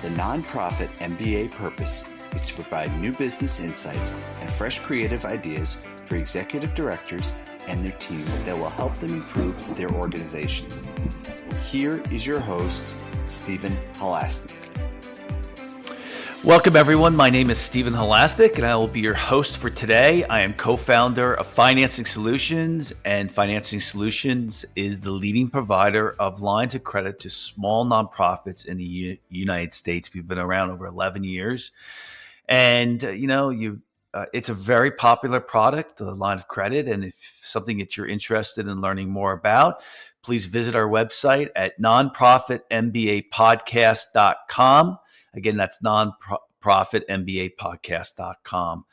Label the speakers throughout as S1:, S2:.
S1: The nonprofit MBA purpose is to provide new business insights and fresh creative ideas for executive directors and their teams that will help them improve their organization. Here is your host, Stephen Halasnik.
S2: Welcome, everyone. My name is Stephen Halasnik, and I will be your host for today. I am co-founder of Financing Solutions, and Financing Solutions is the leading provider of lines of credit to small nonprofits in the United States. We've been around over 11 years, and it's a very popular product, the line of credit. And if something that you're interested in learning more about, please visit our website at nonprofitmbapodcast.com. Again, that's nonprofitmbapodcast.com.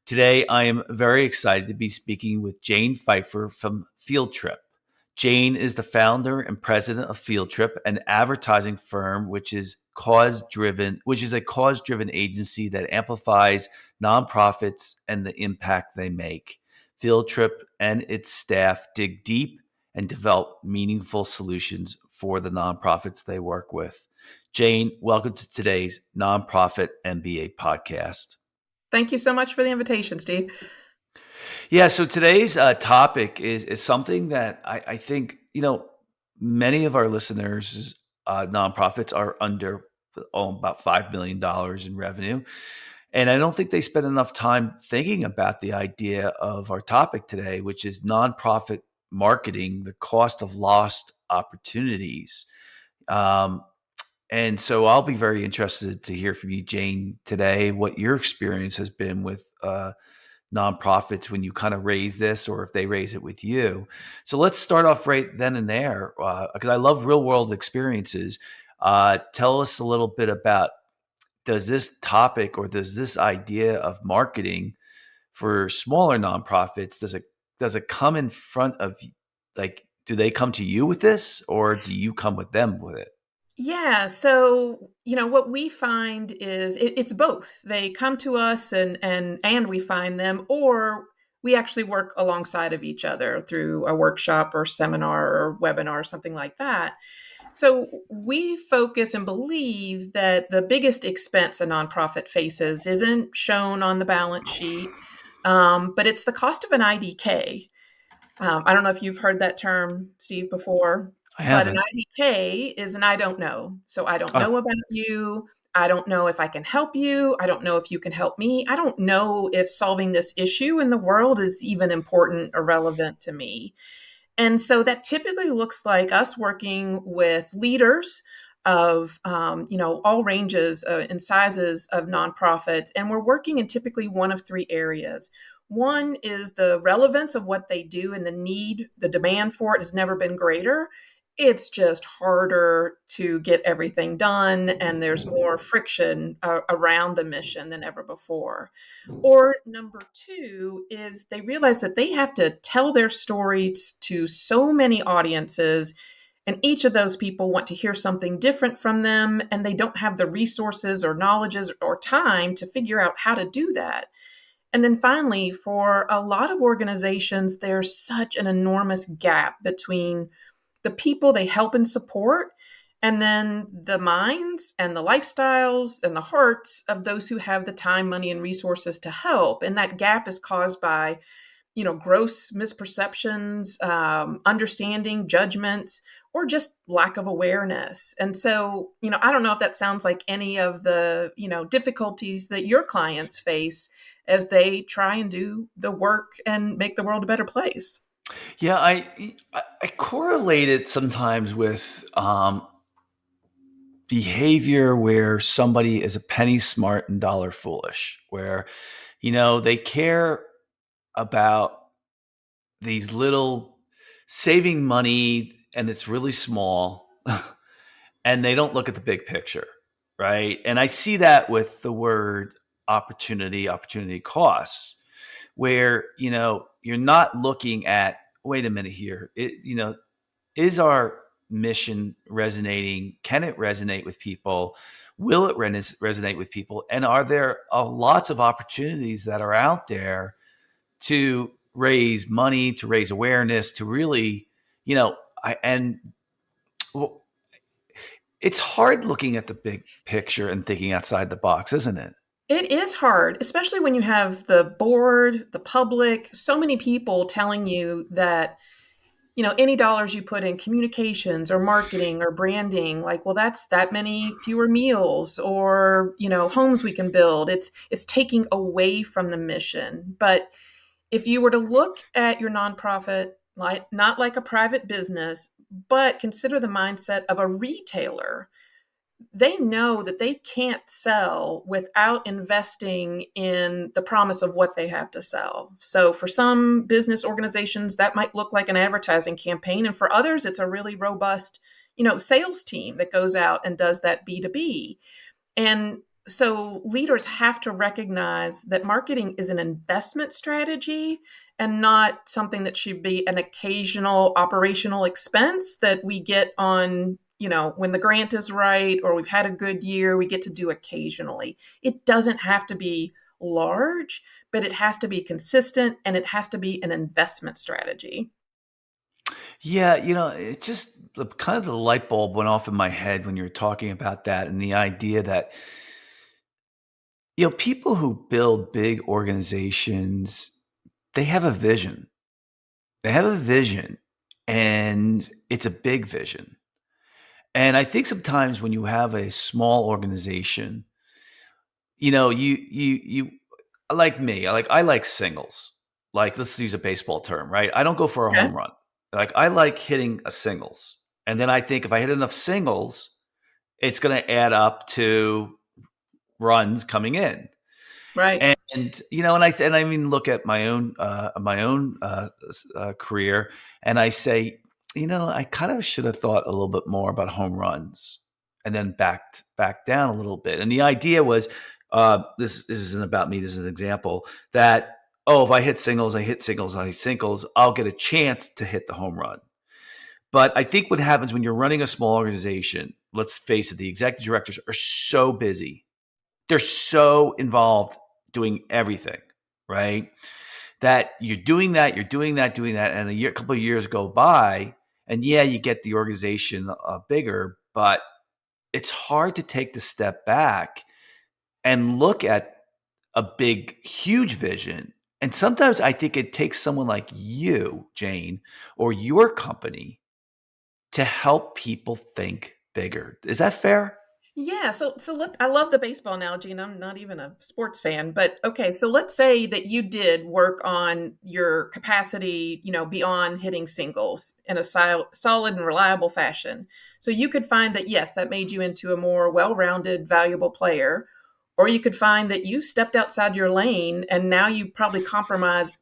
S2: Today, I am very excited to be speaking with Jane Pfeiffer from Fieldtrip. Jane is the founder and president of Fieldtrip, an advertising firm which is a cause-driven agency that amplifies nonprofits and the impact they make. Fieldtrip and its staff dig deep and develop meaningful solutions for the nonprofits they work with. Jane, welcome to today's Nonprofit MBA podcast.
S3: Thank you so much for the invitation, Steve.
S2: Yeah, so today's topic is something that I think, many of our listeners, nonprofits are under about $5 million in revenue. And I don't think they spend enough time thinking about the idea of our topic today, which is nonprofit marketing, the cost of lost opportunities. And so I'll be very interested to hear from you, Jane, today, what your experience has been with nonprofits when you kind of raise this, or if they raise it with you. So let's start off right then and there, because I love real world experiences. Tell us a little bit about, does this topic or does this idea of marketing for smaller nonprofits, does it come in front of, do they come to you with this, or do you come with them with it?
S3: Yeah. So, what we find is it's both. They come to us and we find them, or we actually work alongside of each other through a workshop or seminar or webinar or something like that. So we focus and believe that the biggest expense a nonprofit faces isn't shown on the balance sheet, but it's the cost of an IDK. I don't know if you've heard that term, Steve, before.
S2: I haven't.
S3: But an IDK is an I don't know. So I don't know about you. I don't know if I can help you. I don't know if you can help me. I don't know if solving this issue in the world is even important or relevant to me. And so that typically looks like us working with leaders of, all ranges and sizes of nonprofits. And we're working in typically one of three areas. One is the relevance of what they do, and the demand for it has never been greater. It's just harder to get everything done, and there's more friction around the mission than ever before. Or number two is they realize that they have to tell their stories to so many audiences, and each of those people want to hear something different from them, and they don't have the resources or knowledges or time to figure out how to do that. And then finally, for a lot of organizations, there's such an enormous gap between the people they help and support, and then the minds and the lifestyles and the hearts of those who have the time, money, and resources to help. And that gap is caused by, gross misperceptions, understanding, judgments, or just lack of awareness. And so, I don't know if that sounds like any of the, difficulties that your clients face as they try and do the work and make the world a better place.
S2: Yeah, I correlate it sometimes with behavior where somebody is a penny smart and dollar foolish, where, they care about these little saving money and it's really small and they don't look at the big picture, right? And I see that with the word opportunity costs, where, you're not looking at, wait a minute here, is our mission resonating? Can it resonate with people? Will it resonate with people? And are there lots of opportunities that are out there to raise money, to raise awareness, to really, it's hard looking at the big picture and thinking outside the box, isn't it?
S3: It is hard, especially when you have the board, the public, so many people telling you that, any dollars you put in communications or marketing or branding, like, well, that's that many fewer meals or, homes we can build. It's taking away from the mission. But if you were to look at your nonprofit, like not like a private business, but consider the mindset of a retailer, they know that they can't sell without investing in the promise of what they have to sell. So for some business organizations, that might look like an advertising campaign. And for others, it's a really robust, sales team that goes out and does that B2B. And so leaders have to recognize that marketing is an investment strategy and not something that should be an occasional operational expense that we get on, when the grant is right or we've had a good year, we get to do occasionally. It doesn't have to be large, but it has to be consistent and it has to be an investment strategy.
S2: Yeah, it just kind of the light bulb went off in my head when you were talking about that and the idea that, people who build big organizations, they have a vision. They have a vision and it's a big vision. And I think sometimes when you have a small organization, you like me, I like singles. Like, let's use a baseball term, right? I don't go for a
S3: Okay.
S2: home run. Like, I like hitting a singles. And then I think if I hit enough singles, it's going to add up to runs coming in.
S3: Right.
S2: And and I mean, look at my own career, and I say, I kind of should have thought a little bit more about home runs, and then back down a little bit. And the idea was, this isn't about me. This is an example that, if I hit singles, I hit singles, I hit singles, I'll get a chance to hit the home run. But I think what happens when you're running a small organization, let's face it, the executive directors are so busy, they're so involved doing everything, right? That you're doing that, and a couple of years go by, and yeah, you get the organization bigger, but it's hard to take the step back and look at a big, huge vision. And sometimes I think it takes someone like you, Jane, or your company to help people think bigger. Is that fair?
S3: Yeah, so look, I love the baseball analogy, and I'm not even a sports fan, but okay, so let's say that you did work on your capacity, beyond hitting singles in a solid and reliable fashion. So you could find that yes, that made you into a more well-rounded, valuable player, or you could find that you stepped outside your lane and now you probably compromised,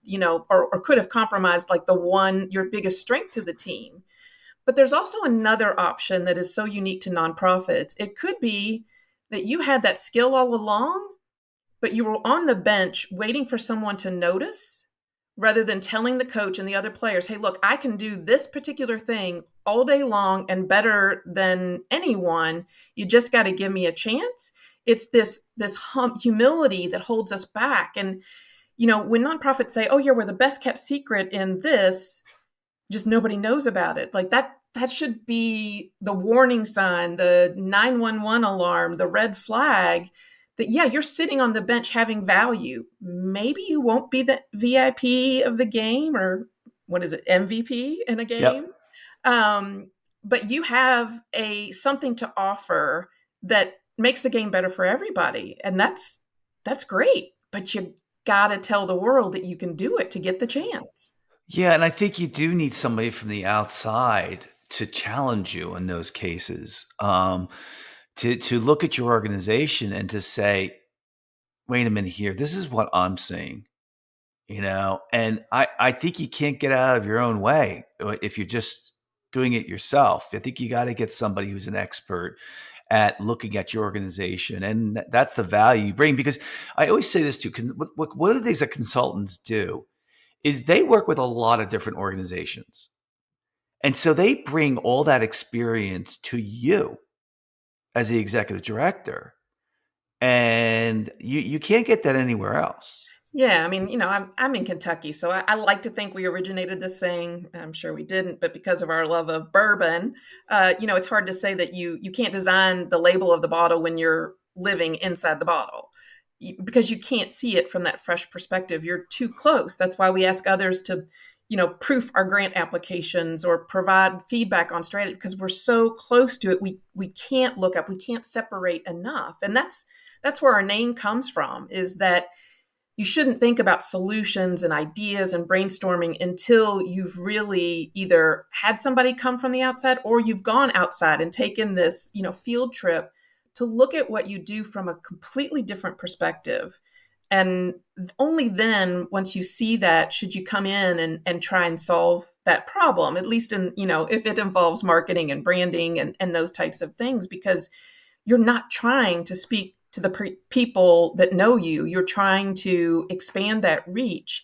S3: or could have compromised like your biggest strength to the team. But there's also another option that is so unique to nonprofits. It could be that you had that skill all along, but you were on the bench waiting for someone to notice rather than telling the coach and the other players, hey, look, I can do this particular thing all day long and better than anyone. You just got to give me a chance. It's this humility that holds us back. And, when nonprofits say, oh, yeah, we're the best kept secret in this, just nobody knows about it. Like that should be the warning sign, the 911 alarm, the red flag that, yeah, you're sitting on the bench having value. Maybe you won't be the VIP of the game, or what is it, MVP in a game.
S2: Yep.
S3: But you have something to offer that makes the game better for everybody. And that's great. But you got to tell the world that you can do it to get the chance.
S2: Yeah, and I think you do need somebody from the outside to challenge you in those cases, to look at your organization and to say, "Wait a minute here. This is what I'm seeing." And I think you can't get out of your own way if you're just doing it yourself. I think you got to get somebody who's an expert at looking at your organization, and that's the value you bring. Because I always say this too: what are the things that consultants do? Is they work with a lot of different organizations. And so they bring all that experience to you as the executive director. And you can't get that anywhere else.
S3: Yeah, I mean, I'm in Kentucky, so I like to think we originated this thing. I'm sure we didn't, but because of our love of bourbon, it's hard to say that you can't design the label of the bottle when you're living inside the bottle, because you can't see it from that fresh perspective. You're too close. That's why we ask others to, proof our grant applications or provide feedback on strategy, because we're so close to it. We can't look up. We can't separate enough, and that's where our name comes from. Is that you shouldn't think about solutions and ideas and brainstorming until you've really either had somebody come from the outside or you've gone outside and taken this, field trip to look at what you do from a completely different perspective. And only then, once you see that, should you come in and try and solve that problem, at least in, if it involves marketing and branding and those types of things, because you're not trying to speak to the people that know you. You're trying to expand that reach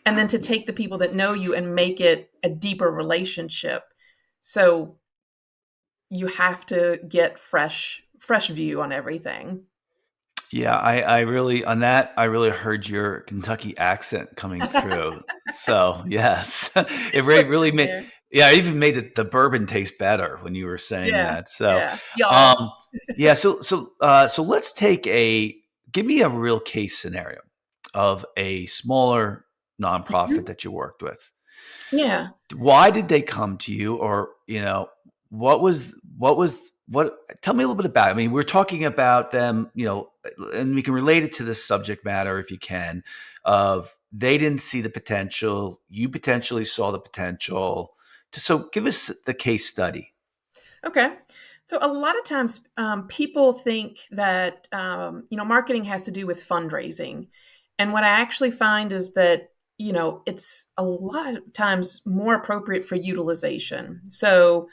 S3: and then to take the people that know you and make it a deeper relationship. So you have to get fresh view on everything.
S2: Yeah, I really on that I really heard your Kentucky accent coming through. So yes, it really made
S3: Yeah.
S2: yeah, it even made the bourbon taste better when you were saying
S3: Yeah.
S2: that. So
S3: Yeah. Y'all.
S2: um, yeah, so let's take give me a real case scenario of a smaller nonprofit
S3: Mhm.
S2: that you worked with.
S3: Yeah.
S2: Why did they come to you, or what tell me a little bit about it. I mean, we're talking about them, and we can relate it to this subject matter if you can, of they didn't see the potential, you potentially saw the potential. So give us the case study.
S3: Okay. So a lot of times people think that, marketing has to do with fundraising. And what I actually find is that, it's a lot of times more appropriate for utilization. So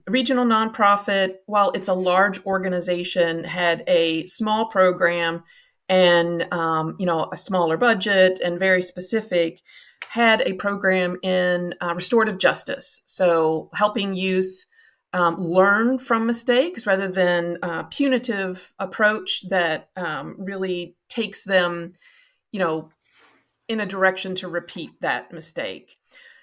S3: regional nonprofit, while it's a large organization, had a small program and, a smaller budget and very specific, had a program in restorative justice. So helping youth learn from mistakes rather than a punitive approach that really takes them, you know, in a direction to repeat that mistake.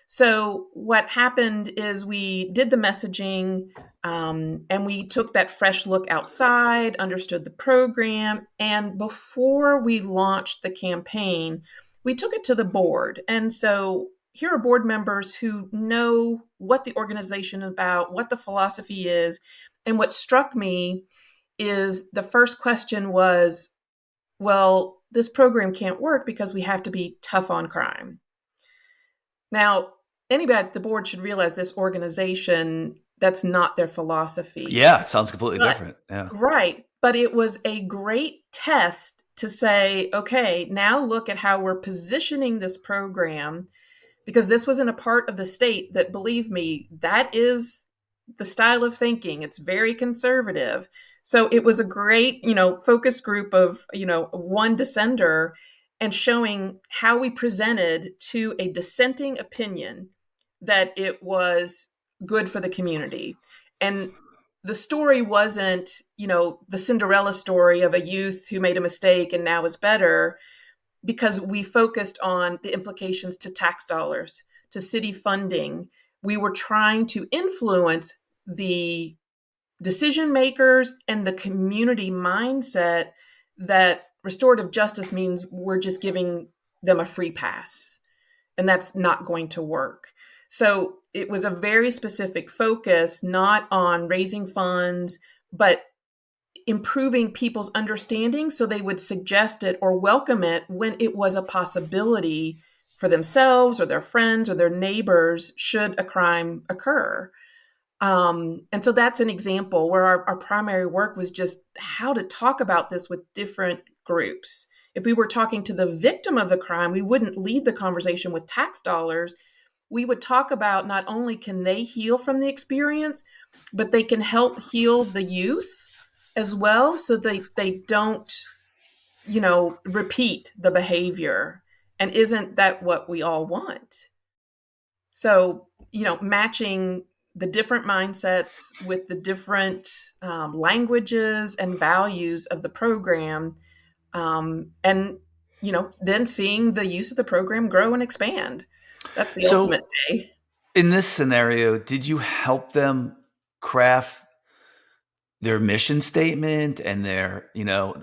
S3: So what happened is we did the messaging, and we took that fresh look outside, understood the program, and before we launched the campaign, we took it to the board. And so here are board members who know what the organization is about, what the philosophy is. And what struck me is the first question was, well, this program can't work because we have to be tough on crime. Now, anybody at the board should realize this organization, that's not their philosophy.
S2: Yeah, it sounds completely
S3: But
S2: different. Yeah.
S3: right, but it was a great test to say, okay, now look at how we're positioning this program, because this wasn't a part of the state that, believe me, that is the style of thinking. It's very conservative. So it was a great, focus group of, one dissenter, and showing how we presented to a dissenting opinion that it was good for the community. And the story wasn't, the Cinderella story of a youth who made a mistake and now is better, because we focused on the implications to tax dollars, to city funding. We were trying to influence the decision makers and the community mindset that restorative justice means we're just giving them a free pass. And that's not going to work. So it was a very specific focus, not on raising funds, but improving people's understanding so they would suggest it or welcome it when it was a possibility for themselves or their friends or their neighbors should a crime occur. And so that's an example where our primary work was just how to talk about this with different groups. If we were talking to the victim of the crime, we wouldn't lead the conversation with tax dollars. We would talk about not only can they heal from the experience, but they can help heal the youth as well, so they don't, repeat the behavior. And isn't that what we all want? So, matching the different mindsets with the different languages and values of the program, and then seeing the use of the program grow and expand. That's the ultimate
S2: So
S3: day.
S2: in this scenario, did you help them craft their mission statement and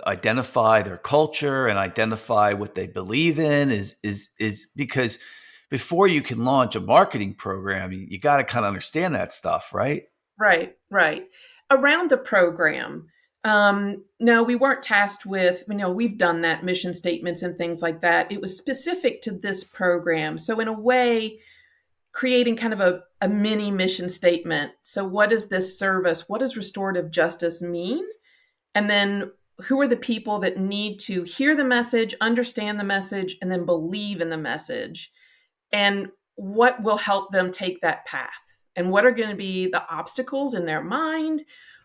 S2: identify their culture and identify what they believe in? Is because before you can launch a marketing program, you got to kind of understand that stuff, right?
S3: Right, right. Around the program, no, we weren't tasked with, we've done that, mission statements and things like that. It was specific to this program. So, in a way, creating kind of a mini mission statement. So, what is this service? What does restorative justice mean? And then, who are the people that need to hear the message, understand the message, and then believe in the message? And what will help them take that path? And what are going to be the obstacles in their mind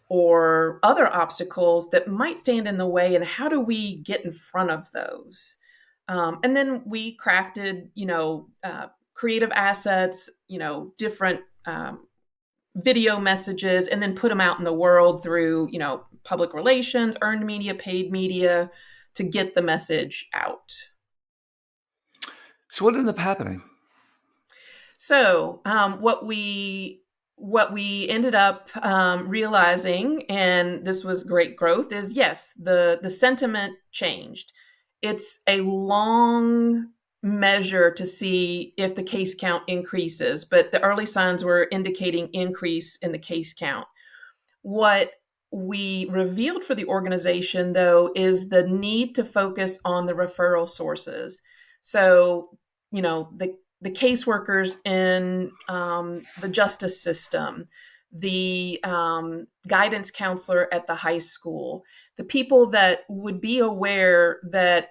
S3: or other obstacles that might stand in the way? And how do we get in front of those? And then we crafted, creative assets, different video messages, and then put them out in the world through, public relations, earned media, paid media to get the message out.
S2: So what ended up happening?
S3: So what we ended up realizing, and this was great growth, is yes, the sentiment changed. It's a long measure to see if the case count increases, but the early signs were indicating increase in the case count. What we revealed for the organization, though, is the need to focus on the referral sources. So, the caseworkers in the justice system, the guidance counselor at the high school, the people that would be aware that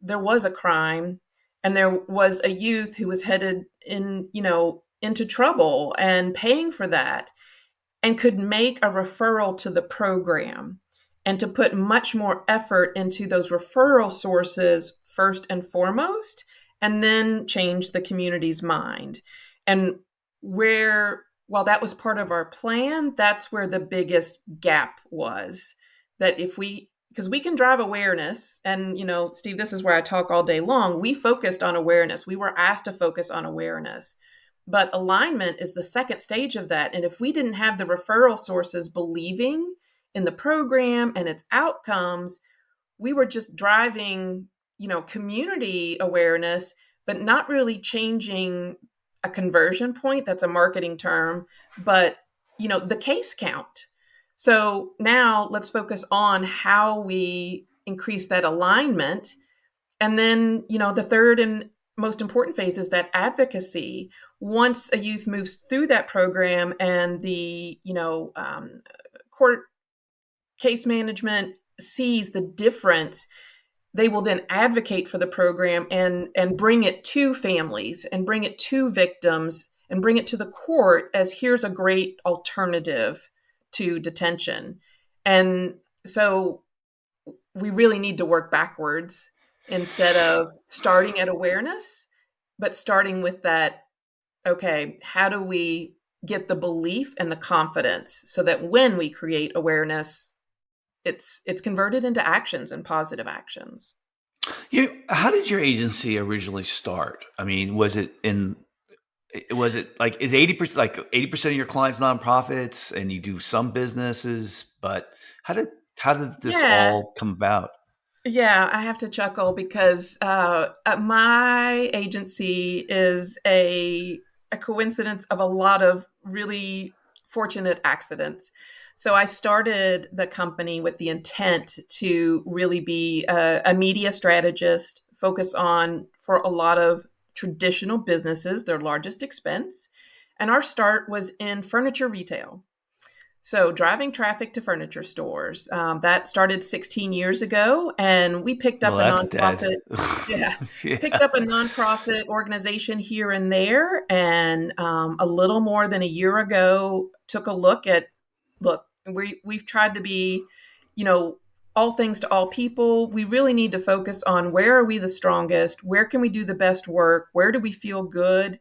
S3: there was a crime and there was a youth who was headed into trouble and paying for that, and could make a referral to the program, and to put much more effort into those referral sources first and foremost, and then change the community's mind. And while that was part of our plan, that's where the biggest gap was. That because we can drive awareness, and, Steve, this is where I talk all day long. We focused on awareness. We were asked to focus on awareness. But alignment is the second stage of that. And if we didn't have the referral sources believing in the program and its outcomes, we were just driving, community awareness, but not really changing a conversion point. That's a marketing term, but, the case count. So now let's focus on how we increase that alignment. And then, the third and most important phase is that advocacy. Once a youth moves through that program and the court case management sees the difference, they will then advocate for the program and bring it to families and bring it to victims and bring it to the court as here's a great alternative to detention. And so we really need to work backwards instead of starting at awareness, but starting with that, okay, how do we get the belief and the confidence so that when we create awareness, it's converted into actions and positive actions.
S2: How did your agency originally start? I mean, was it like, is 80% of your clients nonprofits and you do some businesses, but how did this
S3: Yeah.
S2: all come about?
S3: Yeah, I have to chuckle because my agency is a coincidence of a lot of really fortunate accidents. So I started the company with the intent to really be a media strategist, focus on, for a lot of traditional businesses, their largest expense. And our start was in furniture retail. So driving traffic to furniture stores, that started 16 years ago, and we picked
S2: Well,
S3: up a
S2: that's dead.
S3: nonprofit. Yeah, picked
S2: Yeah.
S3: up a nonprofit organization here and there, and a little more than a year ago, took a look. We've tried to be, all things to all people. We really need to focus on where are we the strongest, where can we do the best work, where do we feel good,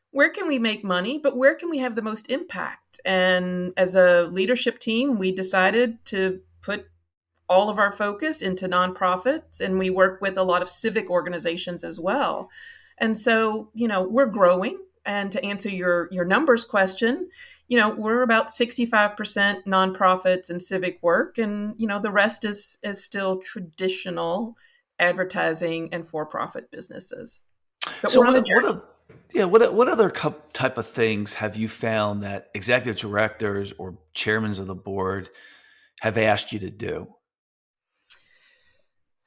S3: where can we make money, but where can we have the most impact? And as a leadership team, we decided to put all of our focus into nonprofits, and we work with a lot of civic organizations as well. And so, we're growing. And to answer your numbers question, we're about 65% nonprofits and civic work, and the rest is still traditional advertising and for-profit businesses. But
S2: So
S3: we're on a journey.
S2: what other type of things have you found that executive directors or chairmen of the board have asked you to do?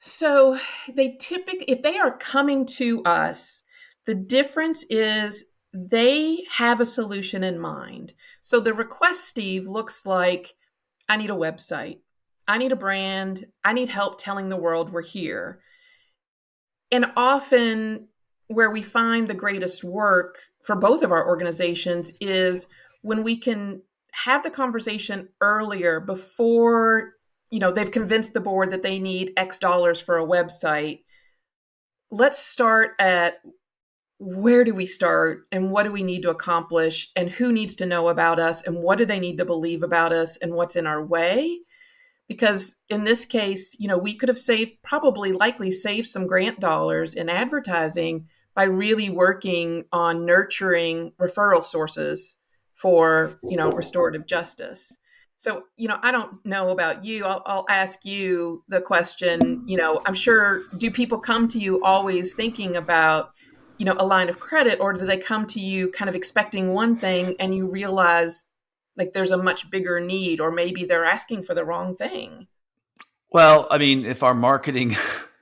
S3: So they typically, if they are coming to us, the difference is they have a solution in mind. So the request, Steve, looks like, I need a website, I need a brand, I need help telling the world we're here. And often, where we find the greatest work for both of our organizations is when we can have the conversation earlier, before they've convinced the board that they need X dollars for a website. Let's start at, where do we start, and what do we need to accomplish, and who needs to know about us, and what do they need to believe about us, and what's in our way. Because in this case, we could have likely saved some grant dollars in advertising by really working on nurturing referral sources for, restorative justice. So, I don't know about you. I'll ask you the question, I'm sure, do people come to you always thinking about, a line of credit, or do they come to you kind of expecting one thing and you realize like there's a much bigger need, or maybe they're asking for the wrong thing?
S2: Well, I mean, if our marketing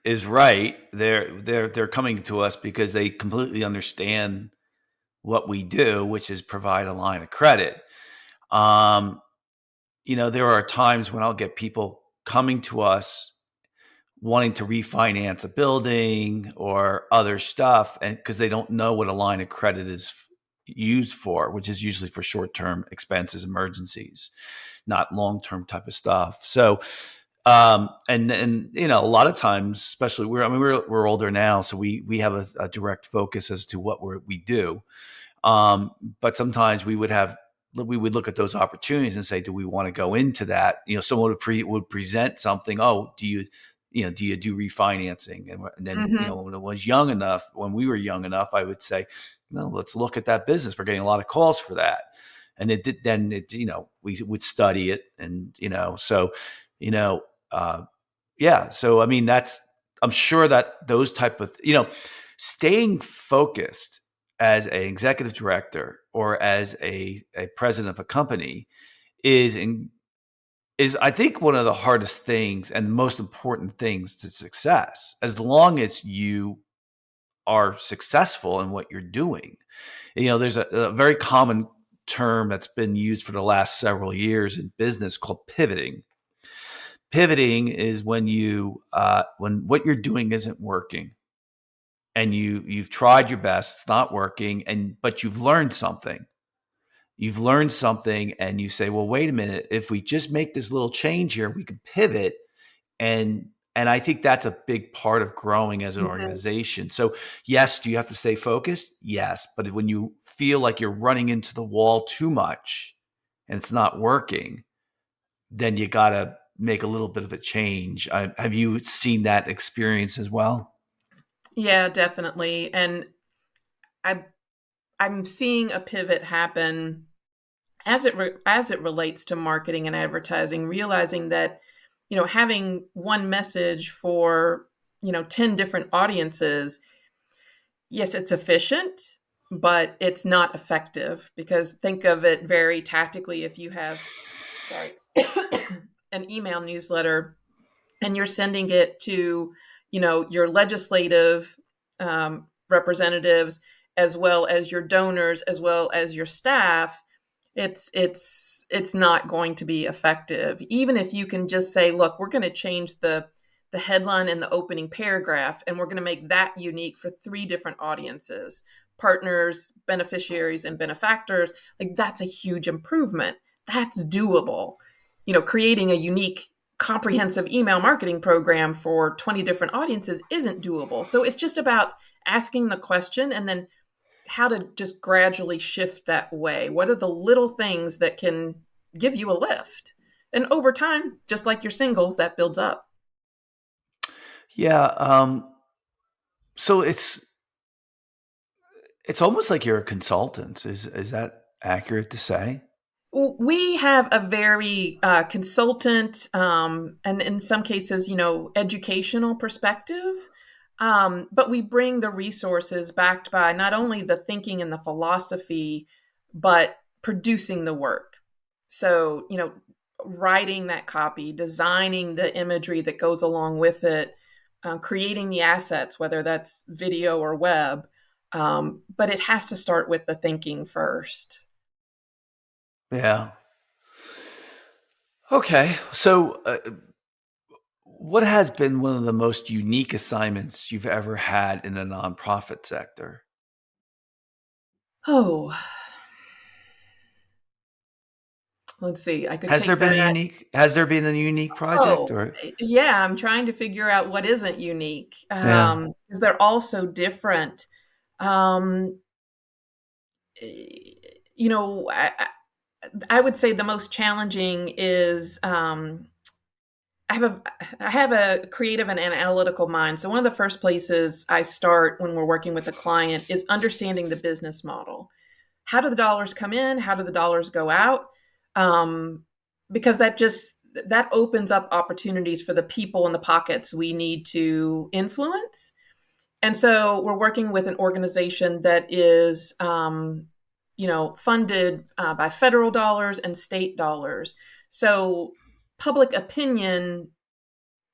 S2: is right, they're coming to us because they completely understand what we do, which is provide a line of credit. Um, there are times when I'll get people coming to us wanting to refinance a building or other stuff, and because they don't know what a line of credit is used for, which is usually for short-term expenses, emergencies, not long-term type of stuff. So, and a lot of times, especially we're older now, so we have a direct focus as to what we do. But sometimes we would look at those opportunities and say, do we want to go into that? Someone would present something. Oh, do you do refinancing? And then,
S3: Mm-hmm.
S2: when we were young enough, I would say, no, let's look at that business. We're getting a lot of calls for that. And we would study it. And, yeah. So, I mean, I'm sure that those type of, staying focused as an executive director or as a president of a company is I think one of the hardest things and most important things to success, as long as you are successful in what you're doing. There's a very common term that's been used for the last several years in business called pivoting. Pivoting is when when what you're doing isn't working, and you've tried your best, it's not working, but you've learned something. You've learned something, and you say, well, wait a minute, if we just make this little change here, we can pivot. And I think that's a big part of growing as an
S3: Mm-hmm.
S2: organization. So yes, do you have to stay focused? Yes. But when you feel like you're running into the wall too much and it's not working, then you got to make a little bit of a change. Have you seen that experience as well?
S3: Yeah, definitely. And I I'm seeing a pivot happen as it relates to marketing and advertising, realizing that having one message for 10 different audiences, yes, it's efficient, but it's not effective. Because think of it very tactically. If you have, sorry, an email newsletter, and you're sending it to your legislative representatives, as well as your donors, as well as your staff, it's not going to be effective. Even if you can just say, look, we're going to change the headline and the opening paragraph, and we're going to make that unique for 3 different audiences: partners, beneficiaries, and benefactors. Like, that's a huge improvement. That's doable. Creating a unique, comprehensive email marketing program for 20 different audiences isn't doable. So it's just about asking the question, and then how to just gradually shift that way. What are the little things that can give you a lift? And over time, just like your singles, that builds up.
S2: Yeah. So it's almost like you're a consultant. Is that accurate to say?
S3: We have a very consultant, and in some cases, educational perspective. But we bring the resources backed by not only the thinking and the philosophy, but producing the work. So, writing that copy, designing the imagery that goes along with it, creating the assets, whether that's video or web. But it has to start with the thinking first.
S2: Yeah. Okay. So, what has been one of the most unique assignments you've ever had in the nonprofit sector?
S3: Oh, let's see. I could
S2: Has there
S3: take
S2: been a
S3: that.
S2: unique has there been a unique project
S3: Oh,
S2: or
S3: yeah. I'm trying to figure out what isn't unique,
S2: yeah.
S3: because they're all so different. Um, I would say the most challenging is I have a I have a creative and analytical mind. So one of the first places I start when we're working with a client is understanding the business model. How do the dollars come in? How do the dollars go out? Um, because that opens up opportunities for the people in the pockets we need to influence. And so we're working with an organization that is, funded by federal dollars and state dollars. So public opinion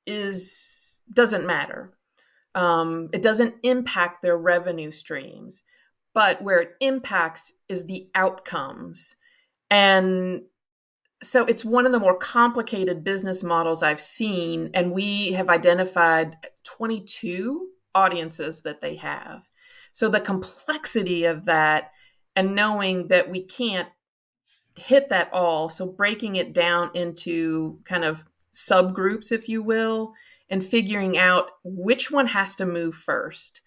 S3: is doesn't matter. It doesn't impact their revenue streams, but where it impacts is the outcomes. And so it's one of the more complicated business models I've seen. And we have identified 22 audiences that they have. So the complexity of that and knowing that we can't hit that all. So breaking it down into kind of subgroups, if you will, and figuring out which one has to move first.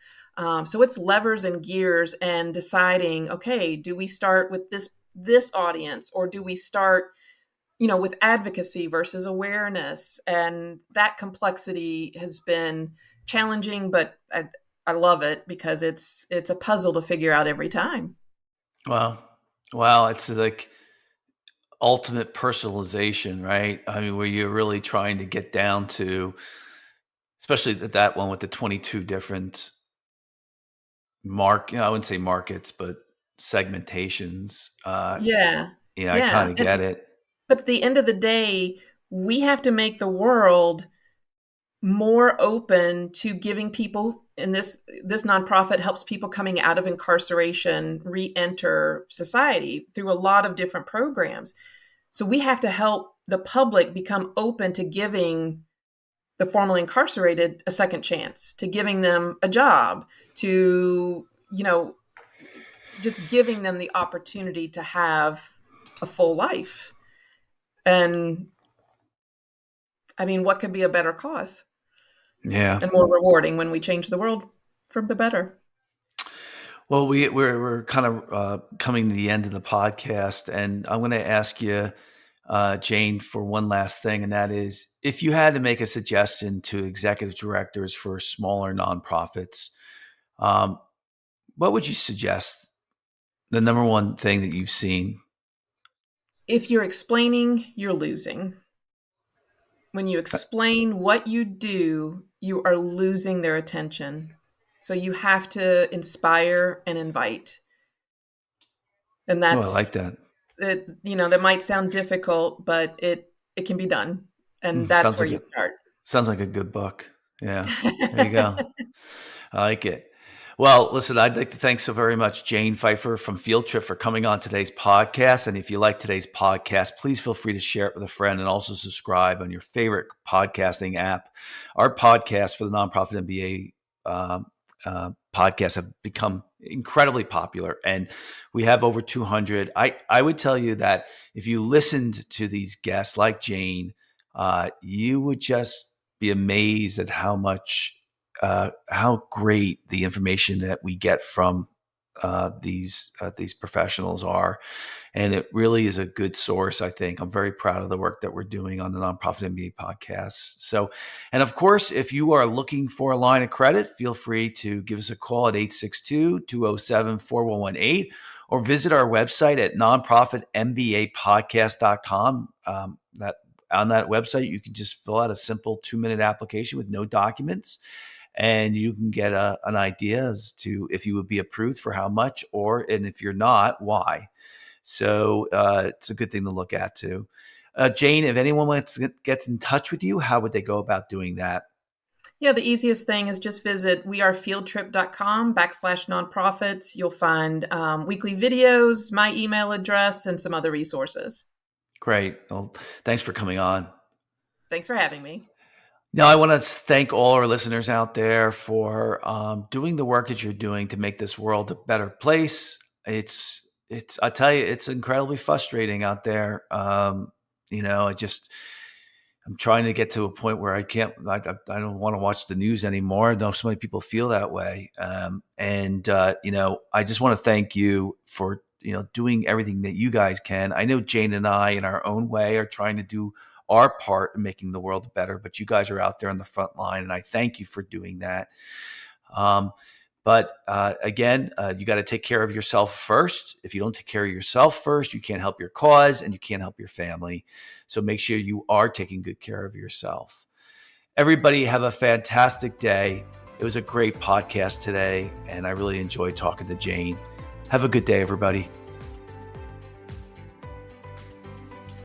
S3: So it's levers and gears and deciding, okay, do we start with this audience, or do we start, with advocacy versus awareness? And that complexity has been challenging, but I love it because it's a puzzle to figure out every time.
S2: Well, wow, it's like ultimate personalization, right? I mean, where you're really trying to get down to, especially that one with the 22 different I wouldn't say markets, but segmentations.
S3: Yeah.
S2: I
S3: Yeah.
S2: kind of get it.
S3: But at the end of the day, we have to make the world more open to giving people, and this nonprofit helps people coming out of incarceration re-enter society through a lot of different programs. So we have to help the public become open to giving the formerly incarcerated a second chance, to giving them a job, to, just giving them the opportunity to have a full life. And I mean, what could be a better cause
S2: Yeah.
S3: and more rewarding when we change the world for the better?
S2: Well, we're kind of coming to the end of the podcast, and I'm going to ask you, Jane, for one last thing, and that is, if you had to make a suggestion to executive directors for smaller nonprofits, um, what would you suggest? The number one thing that you've seen?
S3: If you're explaining, you're losing. When you
S2: Uh,
S3: explain what you do, you are losing their attention. So you have to inspire and invite. And
S2: Oh, I like
S3: that's
S2: that.
S3: it, that might sound difficult, but it can be done. And
S2: Mm,
S3: that's where you start.
S2: sounds like a good book. Yeah, there you go. I like it. Well, listen, I'd like to thank so very much Jane Pfeiffer from Fieldtrip for coming on today's podcast. And if you like today's podcast, please feel free to share it with a friend and also subscribe on your favorite podcasting app. Our podcast for the Nonprofit MBA podcasts have become incredibly popular, and we have over 200. I would tell you that if you listened to these guests like Jane, you would just be amazed at how great the information that we get from these professionals are. And it really is a good source, I think. I'm very proud of the work that we're doing on the Nonprofit MBA podcast. So, and of course, if you are looking for a line of credit, feel free to give us a call at 862-207-4118 or visit our website at nonprofitmbapodcast.com. On that website, you can just fill out a simple 2-minute application with no documents, and you can get an idea as to if you would be approved for how much, and if you're not, why. So it's a good thing to look at too. Jane, if anyone gets in touch with you, how would they go about doing that?
S3: Yeah, the easiest thing is just visit wearefieldtrip.com/nonprofits. You'll find weekly videos, my email address, and some other resources.
S2: Great. Well, thanks for coming on.
S3: Thanks for having me.
S2: Now, I want to thank all our listeners out there for doing the work that you're doing to make this world a better place. I tell you, it's incredibly frustrating out there. I'm trying to get to a point where I don't want to watch the news anymore. I know so many people feel that way. I just want to thank you for, doing everything that you guys can. I know Jane and I, in our own way, are trying to do our part in making the world better, but you guys are out there on the front line, and I thank you for doing that. But again, you got to take care of yourself first. If you don't take care of yourself first, you can't help your cause and you can't help your family. So make sure you are taking good care of yourself. Everybody have a fantastic day. It was a great podcast today, and I really enjoyed talking to Jane. Have a good day, everybody.